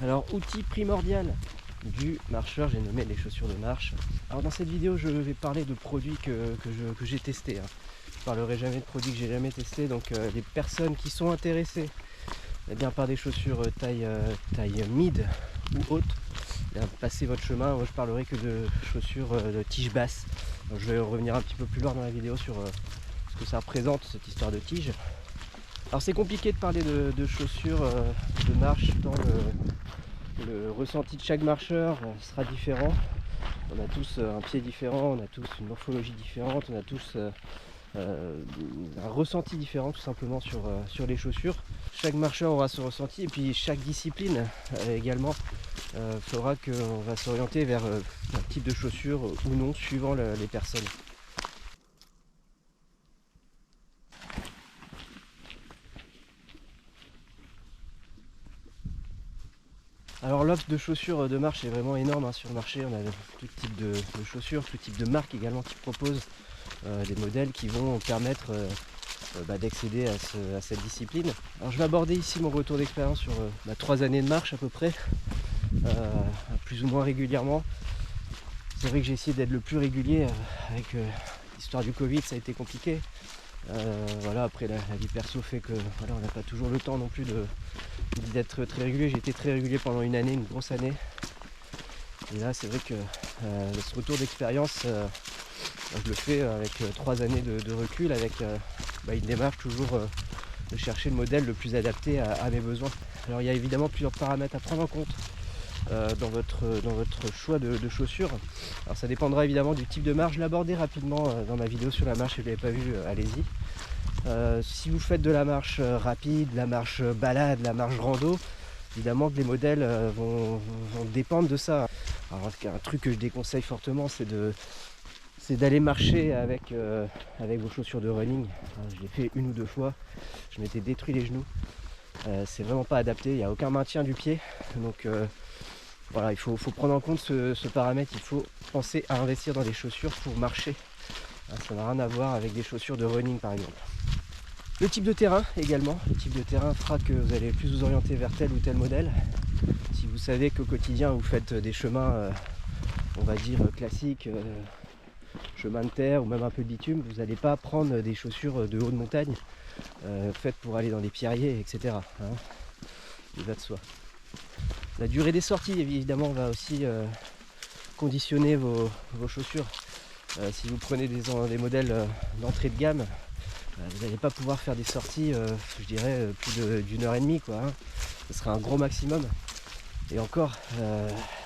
Alors, outil primordial du marcheur, j'ai nommé les chaussures de marche. Alors dans cette vidéo, je vais parler de produits que j'ai testés. Je parlerai jamais de produits que j'ai jamais testés, donc les personnes qui sont intéressées par des chaussures taille mid ou haute, passez votre chemin. Moi je parlerai que de chaussures de tige basse. Donc, je vais revenir un petit peu plus loin dans la vidéo sur ce que ça représente, cette histoire de tige. Alors c'est compliqué de parler de chaussures de marche tant le ressenti de chaque marcheur sera différent. On a tous un pied différent, on a tous une morphologie différente, on a tous un ressenti différent tout simplement sur les chaussures. Chaque marcheur aura son ressenti et puis chaque discipline également fera qu'on va s'orienter vers un type de chaussure ou non suivant les personnes. Alors l'offre de chaussures de marche est vraiment énorme sur le marché. On a tout type de chaussures, tout type de marques également qui proposent des modèles qui vont permettre d'accéder à cette discipline. Alors je vais aborder ici mon retour d'expérience sur 3 années de marche à peu près, plus ou moins régulièrement. C'est vrai que j'ai essayé d'être le plus régulier avec l'histoire du Covid, ça a été compliqué. Voilà, après la vie perso fait que voilà, on n'a pas toujours le temps non plus d'être très régulier. J'ai été très régulier pendant une année, une grosse année. Et là c'est vrai que ce retour d'expérience, je le fais avec 3 années de recul, avec une démarche toujours de chercher le modèle le plus adapté à mes besoins. Alors il y a évidemment plusieurs paramètres à prendre en compte dans votre choix de chaussures. Alors ça dépendra évidemment du type de marche. Je l'ai abordé rapidement dans ma vidéo sur la marche, si vous ne l'avez pas vu, allez-y. Si vous faites de la marche rapide, la marche balade, la marche rando, évidemment que les modèles vont dépendre de ça. Alors un truc que je déconseille fortement, c'est d'aller marcher avec vos chaussures de running. Je l'ai fait 1 ou 2 fois, je m'étais détruit les genoux. C'est vraiment pas adapté, il n'y a aucun maintien du pied. Donc voilà, il faut prendre en compte ce paramètre. Il faut penser à investir dans des chaussures pour marcher. Ça n'a rien à voir avec des chaussures de running par exemple. Le type de terrain également. Le type de terrain fera que vous allez plus vous orienter vers tel ou tel modèle. Si vous savez qu'au quotidien vous faites des chemins, on va dire classiques, chemin de terre ou même un peu de bitume, vous n'allez pas prendre des chaussures de haute montagne faites pour aller dans les pierriers, etc. Il va de soi. La durée des sorties évidemment va aussi conditionner vos chaussures. Si vous prenez des modèles d'entrée de gamme, vous n'allez pas pouvoir faire des sorties, je dirais, plus d'1h30 quoi. Ce sera un gros maximum. Et encore,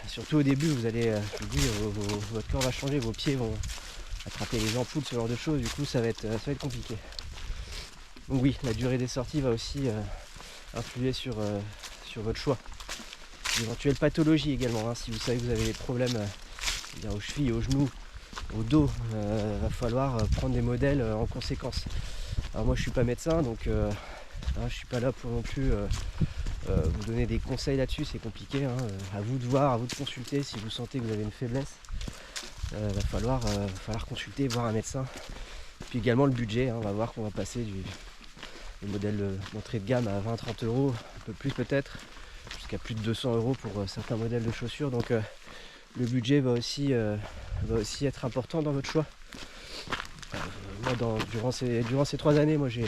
surtout au début, vous allez, je vous dis, votre corps va changer, vos pieds vont attraper les ampoules, ce genre de choses. Du coup, ça va être compliqué. Donc oui, la durée des sorties va aussi influer sur votre choix. D'éventuelles pathologies également. Si vous savez que vous avez des problèmes aux chevilles, aux genoux, au dos, va falloir prendre des modèles en conséquence. Alors moi je suis pas médecin, donc je suis pas là pour non plus vous donner des conseils là-dessus, c'est compliqué. À vous de voir, à vous de consulter. Si vous sentez que vous avez une faiblesse, va falloir consulter, voir un médecin. Puis également le budget, on va voir qu'on va passer du modèle d'entrée de gamme à 20-30 euros, un peu plus peut-être, jusqu'à plus de 200 euros pour certains modèles de chaussures. Donc le budget va aussi être important dans votre choix. Moi, durant ces 3 années, moi je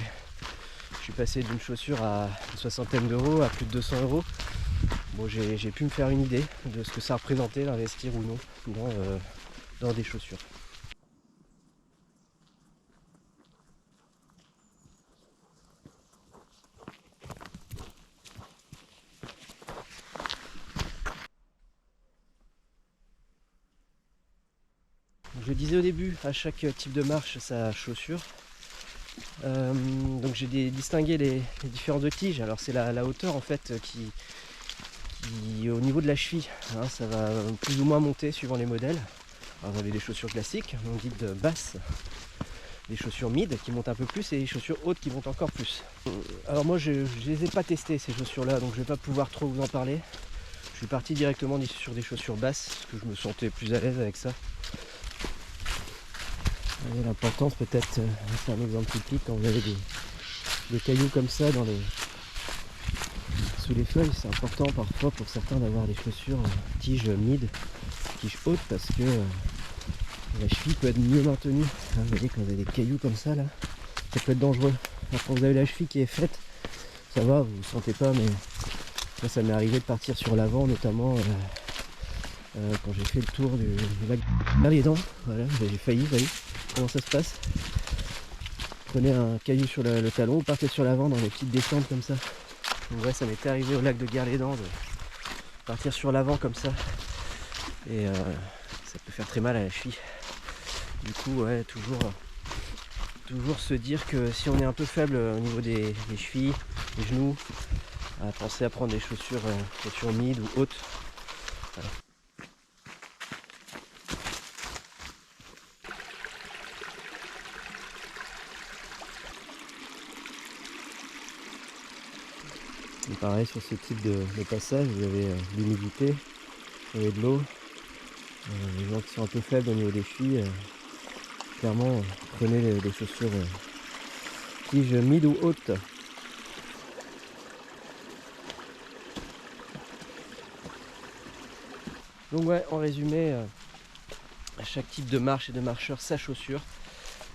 suis passé d'une chaussure à une soixantaine d'euros à plus de 200 euros. Bon, j'ai pu me faire une idée de ce que ça représentait d'investir ou non dans des chaussures. Je disais au début, à chaque type de marche sa chaussure. Donc j'ai distingué les différences de tiges. Alors c'est la hauteur en fait qui au niveau de la cheville, ça va plus ou moins monter suivant les modèles. Alors vous avez des chaussures classiques, on dit de basse, des chaussures mid qui montent un peu plus et des chaussures hautes qui montent encore plus. Alors moi je les ai pas testées ces chaussures là, donc je vais pas pouvoir trop vous en parler. Je suis parti directement sur des chaussures basses parce que je me sentais plus à l'aise avec ça. L'importance peut-être, c'est un exemple typique, quand vous avez des cailloux comme ça sous les feuilles. C'est important parfois pour certains d'avoir des chaussures tige mid, tige haute, parce que la cheville peut être mieux maintenue. Vous voyez, quand vous avez des cailloux comme ça là, ça peut être dangereux. Alors, quand vous avez la cheville qui est faite, ça va, vous ne sentez pas, mais là, ça m'est arrivé de partir sur l'avant, notamment quand j'ai fait le tour du lac les dents. Voilà, j'ai failli, vous voyez comment ça se passe. Prenez un caillou sur le talon, vous partez sur l'avant dans des petites descentes comme ça. Donc ouais, ça m'était arrivé au lac de Guerre-les-Dents de partir sur l'avant comme ça. Et ça peut faire très mal à la cheville. Du coup, ouais, toujours se dire que si on est un peu faible au niveau des chevilles, des genoux, à penser à prendre des chaussures mid ou hautes. Voilà. Et pareil, sur ce type de passage, vous avez l'humidité, vous avez de l'eau. Les gens qui sont un peu faibles au niveau des chevilles, clairement, prenez des chaussures tige mid ou haute. Donc ouais, en résumé, à chaque type de marche et de marcheur, sa chaussure.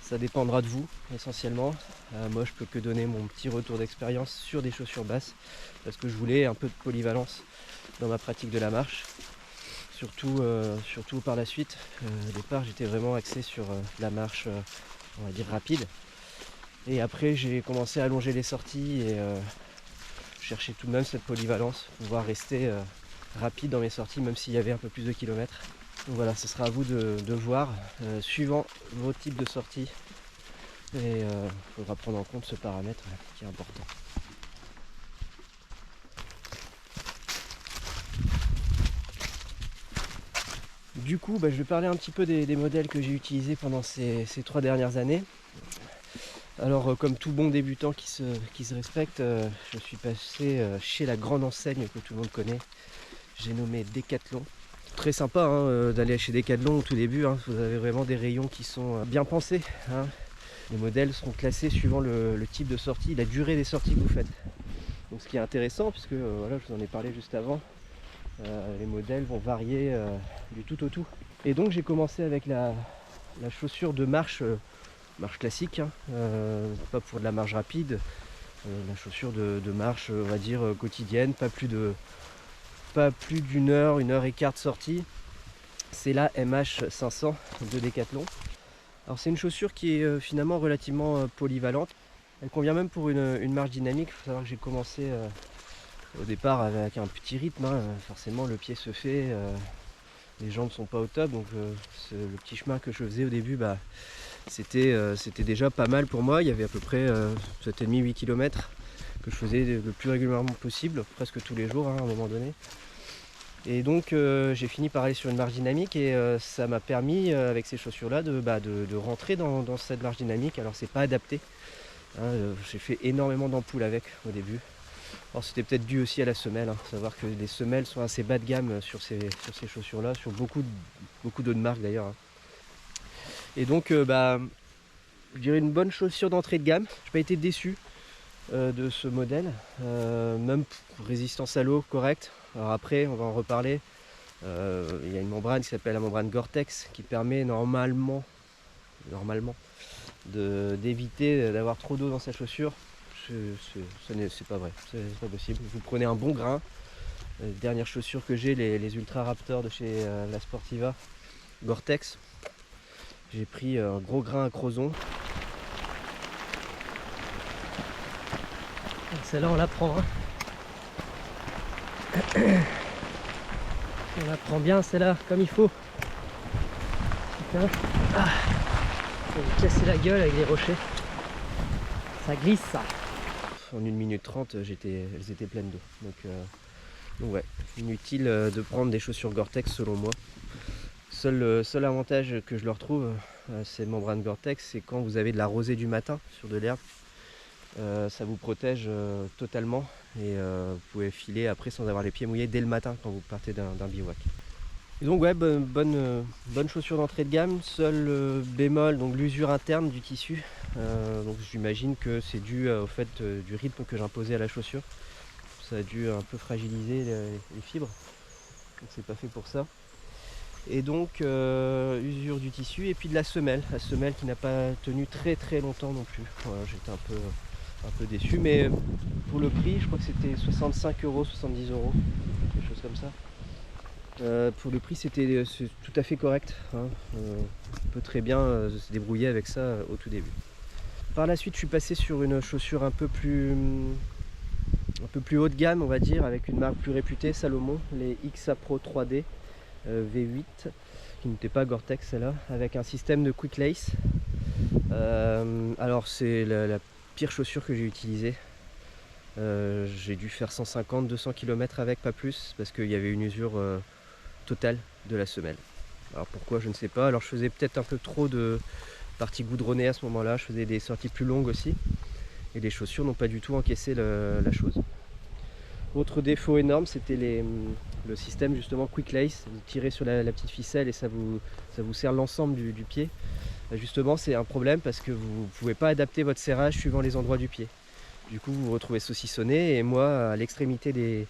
Ça dépendra de vous essentiellement. Moi je peux que donner mon petit retour d'expérience sur des chaussures basses parce que je voulais un peu de polyvalence dans ma pratique de la marche. Surtout par la suite. Au départ j'étais vraiment axé sur la marche on va dire rapide. Et après j'ai commencé à allonger les sorties et chercher tout de même cette polyvalence, pouvoir rester rapide dans mes sorties même s'il y avait un peu plus de kilomètres. Donc voilà, ce sera à vous de voir, suivant vos types de sorties. Et il faudra prendre en compte ce paramètre qui est important. Du coup, je vais parler un petit peu des modèles que j'ai utilisés pendant ces 3 dernières années. Alors comme tout bon débutant qui se respecte, je suis passé chez la grande enseigne que tout le monde connaît. J'ai nommé Decathlon. Très sympa d'aller chez Decathlon au tout début, vous avez vraiment des rayons qui sont bien pensés. Les modèles seront classés suivant le type de sortie, la durée des sorties que vous faites. Donc ce qui est intéressant, puisque voilà, je vous en ai parlé juste avant, les modèles vont varier du tout au tout. Et donc j'ai commencé avec la chaussure de marche classique, pas pour de la marche rapide, la chaussure de marche on va dire quotidienne, pas plus d'une heure, 1h15 de sortie. C'est la MH500 de Decathlon. Alors c'est une chaussure qui est finalement relativement polyvalente. Elle convient même pour une marche dynamique. Il faut savoir que j'ai commencé au départ avec un petit rythme. Forcément le pied se fait, les jambes sont pas au top. Donc le petit chemin que je faisais au début, c'était déjà pas mal pour moi. Il y avait à peu près 7,5-8 km que je faisais le plus régulièrement possible, presque tous les jours à un moment donné. Et donc j'ai fini par aller sur une marche dynamique et ça m'a permis avec ces chaussures là de rentrer dans cette marche dynamique. Alors c'est pas adapté, j'ai fait énormément d'ampoules avec au début. Alors c'était peut-être dû aussi à la semelle, savoir que les semelles sont assez bas de gamme sur ces chaussures là, sur beaucoup d'autres marques d'ailleurs. Et donc je dirais une bonne chaussure d'entrée de gamme. J'ai pas été déçu de ce modèle, même pour résistance à l'eau correcte. Alors après on va en reparler, il y a une membrane qui s'appelle la membrane Gore-Tex qui permet normalement d'éviter d'avoir trop d'eau dans sa chaussure. C'est pas vrai, c'est pas possible. Vous prenez un bon grain. Les dernières chaussures que j'ai, les Ultra Raptor de chez La Sportiva Gore-Tex, j'ai pris un gros grain à Crozon. Celle-là on la prend, on la prend bien celle-là comme il faut. Putain. Je vais me casser la gueule avec les rochers, ça glisse ça. En 1 minute 30 elles étaient pleines d'eau, donc ouais, inutile de prendre des chaussures Gore-Tex selon moi. Seul avantage que je leur trouve ces membranes Gore-Tex, c'est quand vous avez de la rosée du matin sur de l'herbe. Ça vous protège totalement et vous pouvez filer après sans avoir les pieds mouillés dès le matin quand vous partez d'un bivouac. Et donc ouais, bonne chaussure d'entrée de gamme. Seul bémol, donc l'usure interne du tissu. Donc j'imagine que c'est dû au fait du rythme que j'imposais à la chaussure. ça a dû un peu fragiliser les fibres, donc c'est pas fait pour ça. Et donc usure du tissu et puis de la semelle qui n'a pas tenu très longtemps non plus. Voilà, j'étais un peu déçu, mais pour le prix, je crois que c'était 65 €, 70 €, quelque chose comme ça. Pour le prix, c'est tout à fait correct, hein. On peut très bien se débrouiller avec ça au tout début. Par la suite, je suis passé sur une chaussure un peu plus haut de gamme, on va dire, avec une marque plus réputée, Salomon, les XA Pro 3D V8, qui n'était pas Gore-Tex celle-là, avec un système de Quick Lace. Alors c'est la pire chaussure que j'ai utilisée. J'ai dû faire 150-200 km avec, pas plus, parce qu'il y avait une usure totale de la semelle. Alors pourquoi, je ne sais pas. Alors je faisais peut-être un peu trop de parties goudronnées à ce moment-là, je faisais des sorties plus longues aussi, et les chaussures n'ont pas du tout encaissé la chose. Autre défaut énorme, c'était le système justement Quick Lace. Vous tirez sur la petite ficelle et ça vous serre l'ensemble du pied. Justement, c'est un problème parce que vous ne pouvez pas adapter votre serrage suivant les endroits du pied. Du coup, vous vous retrouvez saucissonné, et moi, à l'extrémité des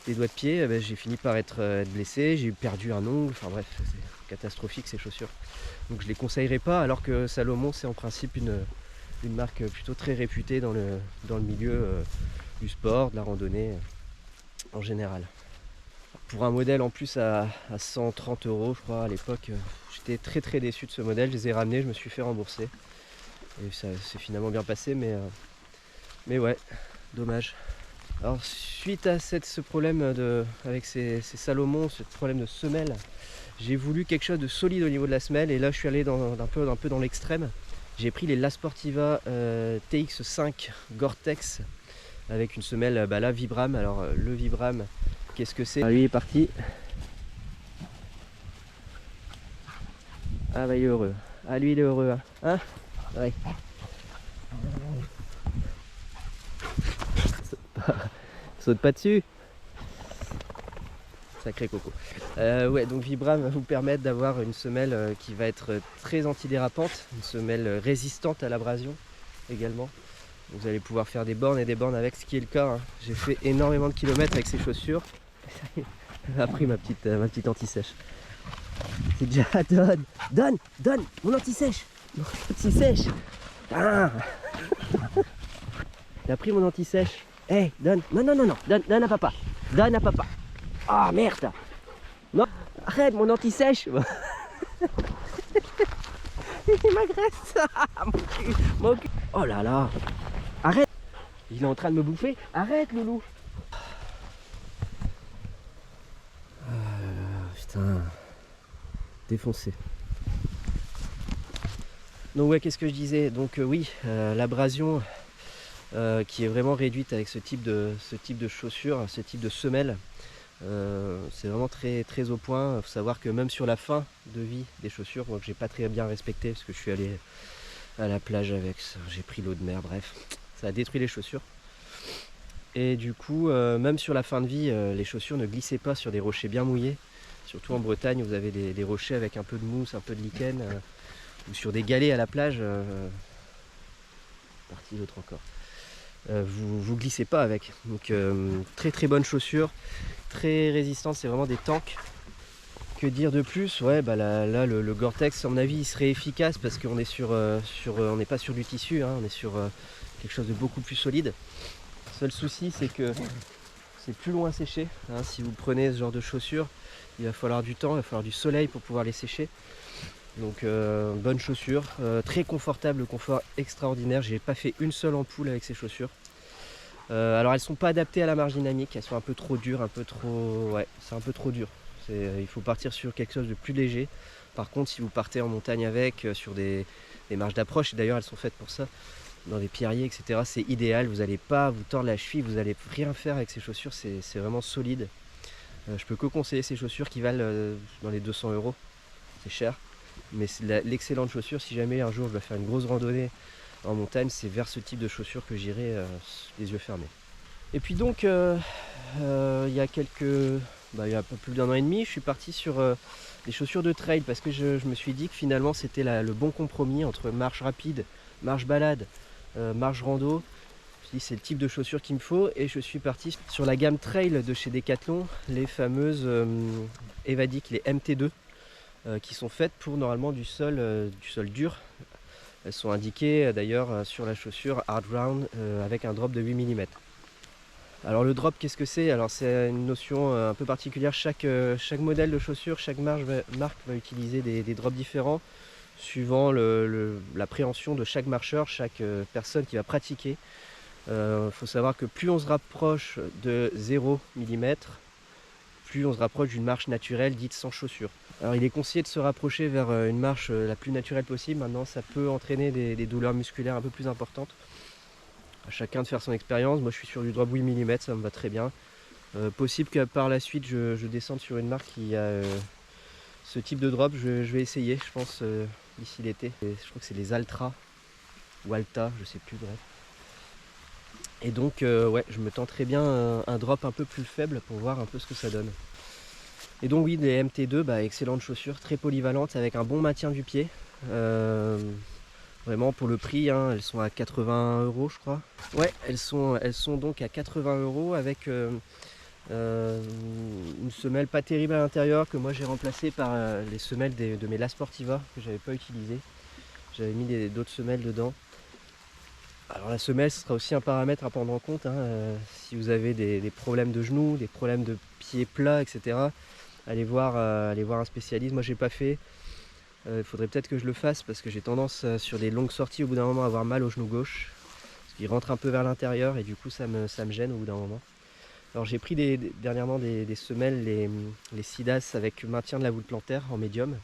doigts de pied, j'ai fini par être blessé, j'ai perdu un ongle, enfin bref, c'est catastrophique ces chaussures. Donc je les conseillerais pas, alors que Salomon, c'est en principe une marque plutôt très réputée dans le milieu du sport, de la randonnée en général. Pour un modèle en plus à 130 €, je crois, à l'époque, j'étais très déçu de ce modèle. Je les ai ramenés, je me suis fait rembourser, et ça s'est finalement bien passé, mais ouais, dommage. Alors suite à ce problème avec ces Salomon, ce problème de semelle, j'ai voulu quelque chose de solide au niveau de la semelle, et là je suis allé un peu dans l'extrême. J'ai pris les La Sportiva TX5 Gore-Tex avec une semelle là, Vibram. Alors le Vibram, qu'est-ce que c'est? Ah, lui est parti. Ah bah il est heureux. Ah lui il est heureux, hein, ouais. Saute pas dessus. Sacré coco. Ouais, donc Vibram va vous permettre d'avoir une semelle qui va être très antidérapante, une semelle résistante à l'abrasion également. Vous allez pouvoir faire des bornes et des bornes avec, ce qui est le cas, hein. J'ai fait énormément de kilomètres avec ces chaussures. Elle a pris ma petite anti-sèche. C'est déjà... Donne mon anti-sèche. Mon anti-sèche. Ah. Il a pris mon anti-sèche. Hey, donne. Non, donne à papa. Donne à papa. Ah, oh, merde. Non, arrête mon anti-sèche. Il m'agresse. Mon cul. Oh là là. Arrête. Il est en train de me bouffer. Arrête, loulou. Putain. Défoncé. Donc ouais, qu'est-ce que je disais? Donc oui, l'abrasion qui est vraiment réduite avec ce type de chaussures, ce type de semelle. C'est vraiment très au point. Il faut savoir que même sur la fin de vie des chaussures, moi que j'ai pas très bien respecté parce que je suis allé à la plage avec, j'ai pris l'eau de mer, bref, ça a détruit les chaussures. Et du coup, même sur la fin de vie, les chaussures ne glissaient pas sur des rochers bien mouillés. Surtout en Bretagne, vous avez des rochers avec un peu de mousse, un peu de lichen, ou sur des galets à la plage. Partie l'autre encore. Vous glissez pas avec. Donc très bonne chaussure, très résistante, c'est vraiment des tanks. Que dire de plus? Ouais, bah là le Gore-Tex, à mon avis, il serait efficace parce qu'on est on n'est pas sur du tissu, hein, on est sur quelque chose de beaucoup plus solide. Le seul souci, c'est que c'est plus long à sécher, hein. Si vous prenez ce genre de chaussures, il va falloir du temps, il va falloir du soleil pour pouvoir les sécher. Donc bonne chaussure, très confortable, le confort extraordinaire. J'ai pas fait une seule ampoule avec ces chaussures. Alors elles sont pas adaptées à la marche dynamique, elles sont un peu trop dures, ouais, c'est un peu trop dur. Il faut partir sur quelque chose de plus léger. Par contre, si vous partez en montagne avec, sur des marches d'approche, et d'ailleurs elles sont faites pour ça, dans des pierriers, etc., c'est idéal. Vous n'allez pas vous tordre la cheville, vous n'allez rien faire avec ces chaussures, c'est vraiment solide. Je peux que conseiller ces chaussures qui valent dans les 200 €, c'est cher. Mais c'est l'excellente chaussure. Si jamais un jour je dois faire une grosse randonnée en montagne, c'est vers ce type de chaussures que j'irai les yeux fermés. Et puis donc il y a il y a un peu plus d'1 an et demi, je suis parti sur des chaussures de trail parce que je me suis dit que finalement c'était le bon compromis entre marche rapide, marche balade, marche rando. c'est le type de chaussures qu'il me faut et je suis parti sur la gamme Trail de chez Decathlon, les fameuses Evadic, les MT2, qui sont faites pour normalement du sol dur. Elles sont indiquées d'ailleurs sur la chaussure Hard Ground avec un drop de 8 mm. Alors le drop, qu'est-ce que c'est? Alors c'est une notion un peu particulière. Chaque modèle de chaussure, chaque marque va utiliser des drops différents suivant l'appréhension de chaque marcheur, chaque personne qui va pratiquer. Faut savoir que plus on se rapproche de 0 mm, plus on se rapproche d'une marche naturelle dite sans chaussures. Alors il est conseillé de se rapprocher vers une marche la plus naturelle possible. Maintenant ça peut entraîner des douleurs musculaires un peu plus importantes. À chacun de faire son expérience. Moi je suis sur du drop 8 mm, ça me va très bien. Possible que par la suite je descende sur une marque qui a ce type de drop. Je vais essayer, je pense, d'ici l'été. Je crois que c'est les Altra ou Alta, je sais plus, bref. Et donc ouais, je me tenterai bien un drop un peu plus faible pour voir un peu ce que ça donne. Et donc oui, les MT2, excellentes chaussures, très polyvalentes avec un bon maintien du pied. Vraiment pour le prix, hein, elles sont à 80 € je crois. Ouais, elles sont donc à 80 € avec une semelle pas terrible à l'intérieur que moi j'ai remplacée par les semelles de mes La Sportiva que j'avais pas utilisées. J'avais mis d'autres semelles dedans. Alors la semelle, ce sera aussi un paramètre à prendre en compte, hein, si vous avez des problèmes de genoux, des problèmes de pieds plats, etc. Allez voir un spécialiste. Moi j'ai pas fait. Il faudrait peut-être que je le fasse parce que j'ai tendance sur des longues sorties au bout d'un moment à avoir mal au genou gauche. Parce qu'il rentre un peu vers l'intérieur et du coup ça me gêne au bout d'un moment. Alors j'ai pris dernièrement des semelles, les Sidas avec maintien de la voûte plantaire en médium.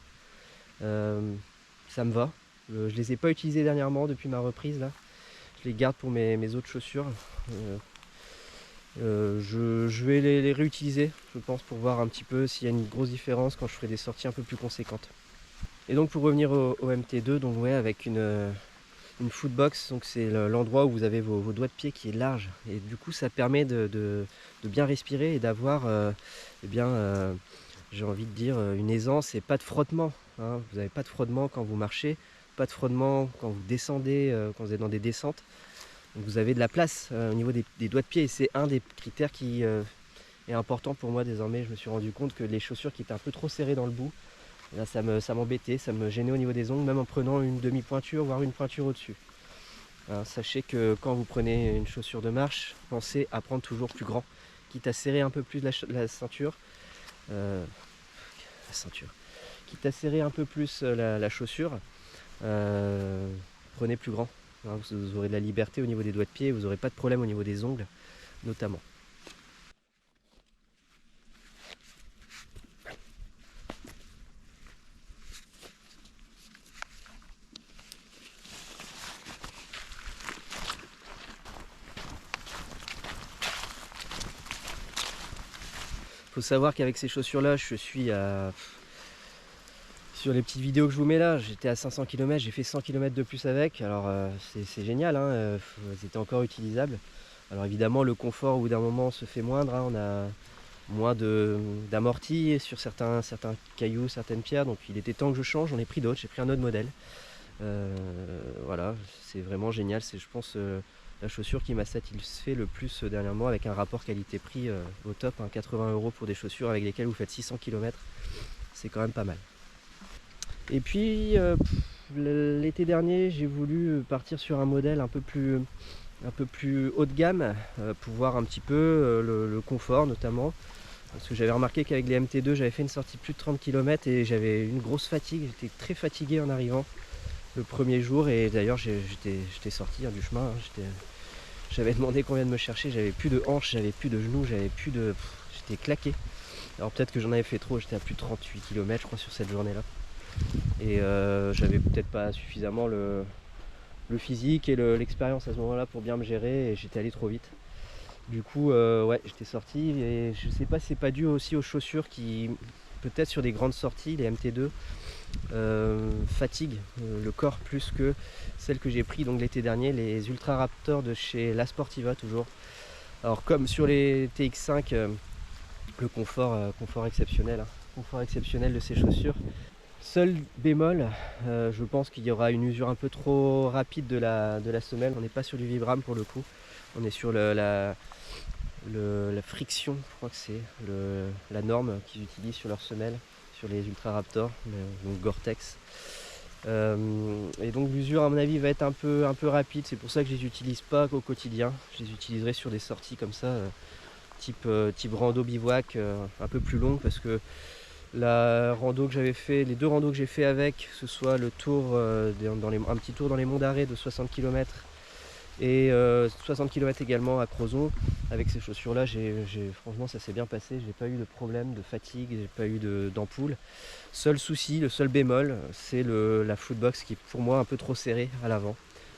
Ça me va. Je les ai pas utilisées dernièrement depuis ma reprise là. Je les garde pour mes autres chaussures. Je vais les réutiliser, je pense, pour voir un petit peu s'il y a une grosse différence quand je ferai des sorties un peu plus conséquentes. Et donc pour revenir au MT2, donc ouais, avec une footbox, donc c'est l'endroit où vous avez vos doigts de pied qui est large et du coup ça permet de bien respirer et d'avoir j'ai envie de dire une aisance et pas de frottement, hein. Vous n'avez pas de frottement quand vous marchez, pas de frottement quand vous descendez, quand vous êtes dans des descentes. Donc vous avez de la place au niveau des doigts de pied et c'est un des critères qui est important pour moi désormais. Je me suis rendu compte que les chaussures qui étaient un peu trop serrées dans le bout, là, ça m'embêtait, ça me gênait au niveau des ongles, même en prenant une demi-pointure, voire une pointure au-dessus. Alors, sachez que quand vous prenez une chaussure de marche, pensez à prendre toujours plus grand, quitte à serrer un peu plus la ceinture. Quitte à serrer un peu plus la chaussure, prenez plus grand. Hein, vous aurez de la liberté au niveau des doigts de pied, vous n'aurez pas de problème au niveau des ongles, notamment. Faut savoir qu'avec ces chaussures là je suis à... Sur les petites vidéos que je vous mets là, j'étais à 500 km, j'ai fait 100 km de plus avec, alors c'est génial, hein, c'était encore utilisable. Alors évidemment le confort au bout d'un moment se fait moindre, hein, on a moins d'amorti sur certains cailloux, certaines pierres, donc il était temps que je change, j'en ai pris d'autres, j'ai pris un autre modèle. Voilà, c'est vraiment génial, c'est je pense la chaussure qui m'a satisfait le plus dernièrement avec un rapport qualité-prix au top, hein, 80 € pour des chaussures avec lesquelles vous faites 600 km, c'est quand même pas mal. Et puis l'été dernier j'ai voulu partir sur un modèle un peu plus haut de gamme pour voir un petit peu le confort notamment. Parce que j'avais remarqué qu'avec les MT2 j'avais fait une sortie plus de 30 km et j'avais une grosse fatigue, j'étais très fatigué en arrivant le premier jour et d'ailleurs j'étais sorti du chemin, hein, j'avais demandé qu'on vienne me chercher, j'avais plus de hanches, j'avais plus de genoux, j'étais claqué. Alors peut-être que j'en avais fait trop, j'étais à plus de 38 km je crois sur cette journée là. Et j'avais peut-être pas suffisamment le physique et l'expérience à ce moment là pour bien me gérer et j'étais allé trop vite. Du coup ouais, j'étais sorti et je sais pas si c'est pas dû aussi aux chaussures qui peut-être sur des grandes sorties, les MT2 fatiguent le corps plus que celles que j'ai pris donc l'été dernier, les Ultra Raptor de chez La Sportiva toujours. Alors comme sur les TX5 le confort exceptionnel, hein, confort exceptionnel de ces chaussures. Seul bémol, je pense qu'il y aura une usure un peu trop rapide de la semelle, on n'est pas sur du Vibram pour le coup. On est sur la friction, je crois que c'est la norme qu'ils utilisent sur leurs semelles, sur les Ultra Raptor, donc Gore-Tex. Et donc l'usure à mon avis va être un peu rapide, c'est pour ça que je les utilise pas au quotidien. Je les utiliserai sur des sorties comme ça, type rando bivouac, un peu plus long, parce que la rando que j'avais fait, les 2 randos que j'ai fait avec, que ce soit le tour, un petit tour dans les monts d'Arrée de 60 km et 60 km également à Crozon, avec ces chaussures là, franchement ça s'est bien passé, j'ai pas eu de problème de fatigue, j'ai pas eu d'ampoule. Seul souci, le seul bémol, c'est la footbox qui est pour moi un peu trop serrée à l'avant.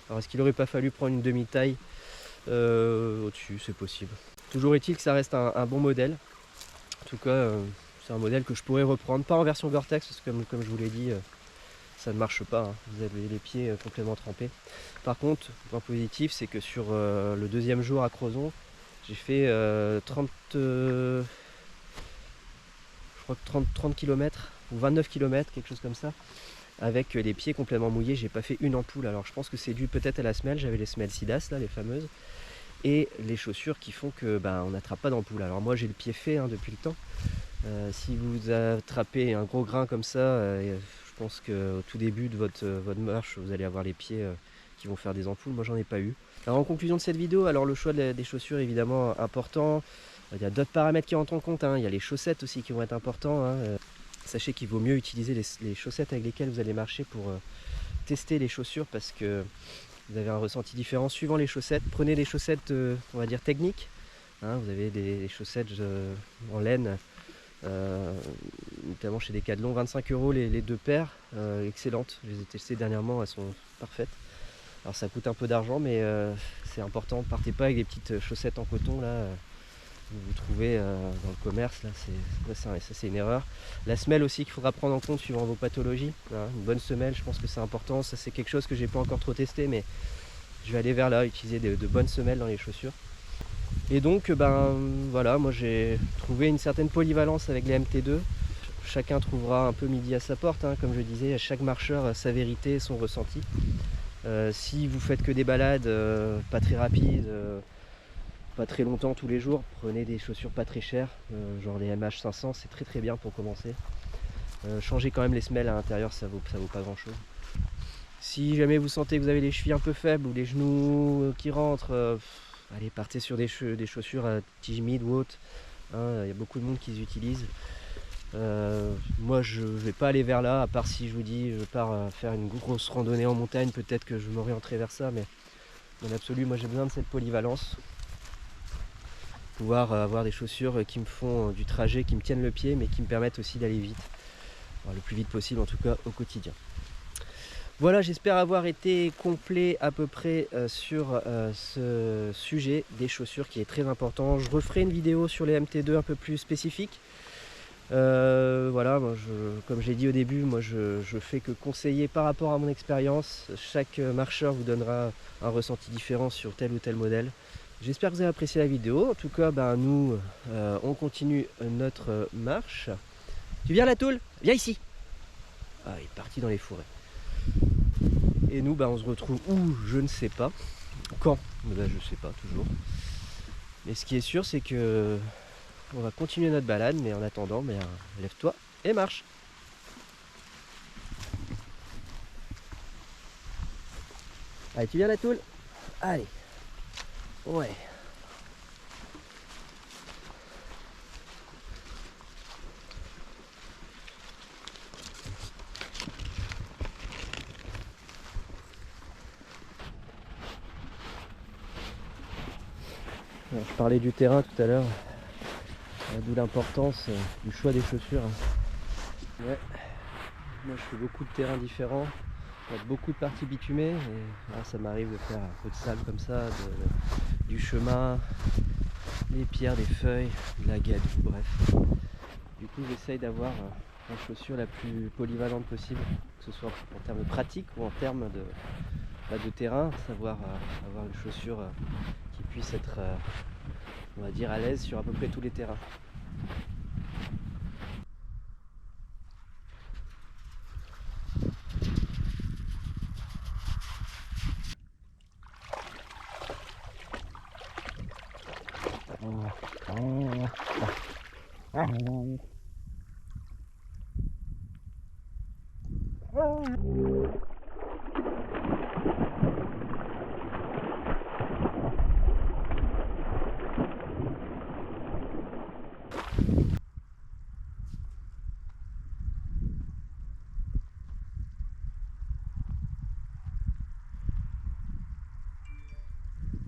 Alors est-ce qu'il aurait pas fallu prendre une demi-taille au-dessus? C'est possible. Toujours est-il que ça reste un bon modèle. En tout cas, c'est un modèle que je pourrais reprendre, pas en version Gore-Tex, parce que comme je vous l'ai dit, ça ne marche pas, hein. Vous avez les pieds complètement trempés. Par contre, le point positif, c'est que sur le 2e jour à Crozon, j'ai fait 30 km ou 29 km, quelque chose comme ça, avec les pieds complètement mouillés. J'ai pas fait une ampoule. Alors je pense que c'est dû peut-être à la semelle, j'avais les semelles Sidas là, les fameuses, et les chaussures qui font que on n'attrape pas d'ampoule. Alors moi j'ai le pied fait depuis le temps. Si vous attrapez un gros grain comme ça, je pense qu'au tout début de votre marche, vous allez avoir les pieds qui vont faire des ampoules. Moi j'en ai pas eu. Alors en conclusion de cette vidéo, alors le choix des chaussures évidemment important. Il y a d'autres paramètres qui rentrent en compte, hein. Il y a les chaussettes aussi qui vont être importants, hein. Sachez qu'il vaut mieux utiliser les chaussettes avec lesquelles vous allez marcher pour tester les chaussures, parce que vous avez un ressenti différent suivant les chaussettes. Prenez des chaussettes on va dire techniques, hein. Vous avez des chaussettes en laine, notamment chez Decathlon, 25 € les 2 paires, excellentes. Je les ai testées dernièrement, elles sont parfaites. Alors ça coûte un peu d'argent, mais c'est important. Partez pas avec des petites chaussettes en coton là, vous trouvez dans le commerce là, ça c'est une erreur. La semelle aussi qu'il faudra prendre en compte suivant vos pathologies, hein. Une bonne semelle, je pense que c'est important. Ça c'est quelque chose que j'ai pas encore trop testé, mais je vais aller vers là, utiliser de bonnes semelles dans les chaussures. Et donc voilà, moi j'ai trouvé une certaine polyvalence avec les MT2. Chacun trouvera un peu midi à sa porte, hein. Comme je disais, chaque marcheur a sa vérité, son ressenti. Si vous faites que des balades pas très rapides, pas très longtemps tous les jours, prenez des chaussures pas très chères, genre les MH500, c'est très bien pour commencer. Changez quand même les semelles à l'intérieur, ça vaut pas grand chose. Si jamais vous sentez que vous avez les chevilles un peu faibles ou les genoux qui rentrent, allez, partez sur des chaussures à tige mid ou haute, hein. Il y a beaucoup de monde qui les utilise. Moi je vais pas aller vers là, à part si je vous dis je pars faire une grosse randonnée en montagne, peut-être que je m'orienterai vers ça, mais dans l'absolu moi j'ai besoin de cette polyvalence. Pouvoir avoir des chaussures qui me font du trajet, qui me tiennent le pied, mais qui me permettent aussi d'aller vite, enfin, le plus vite possible en tout cas au quotidien. Voilà, j'espère avoir été complet à peu près sur ce sujet des chaussures qui est très important. Je referai une vidéo sur les MT2 un peu plus spécifique. Voilà, moi comme j'ai dit au début, moi je fais que conseiller par rapport à mon expérience. Chaque marcheur vous donnera un ressenti différent sur tel ou tel modèle. J'espère que vous avez apprécié la vidéo. En tout cas, nous, on continue notre marche. Tu viens la Toule? Viens ici. Ah, il est parti dans les forêts. Et nous, on se retrouve où? Je ne sais pas. Quand? Je ne sais pas, toujours. Mais ce qui est sûr, c'est que on va continuer notre balade, mais en attendant, lève-toi et marche. Allez, tu viens la Toule? Allez. Ouais. Alors, je parlais du terrain tout à l'heure, d'où l'importance du choix des chaussures. Ouais. Moi je fais beaucoup de terrains différents, beaucoup de parties bitumées, et là, ça m'arrive de faire un peu de sable comme ça, du chemin, des pierres, des feuilles, de la gadoue, bref. Du coup j'essaye d'avoir la chaussure la plus polyvalente possible, que ce soit en termes de pratique ou en termes de terrain, savoir avoir une chaussure qui puisse être, on va dire, à l'aise sur à peu près tous les terrains. Ah.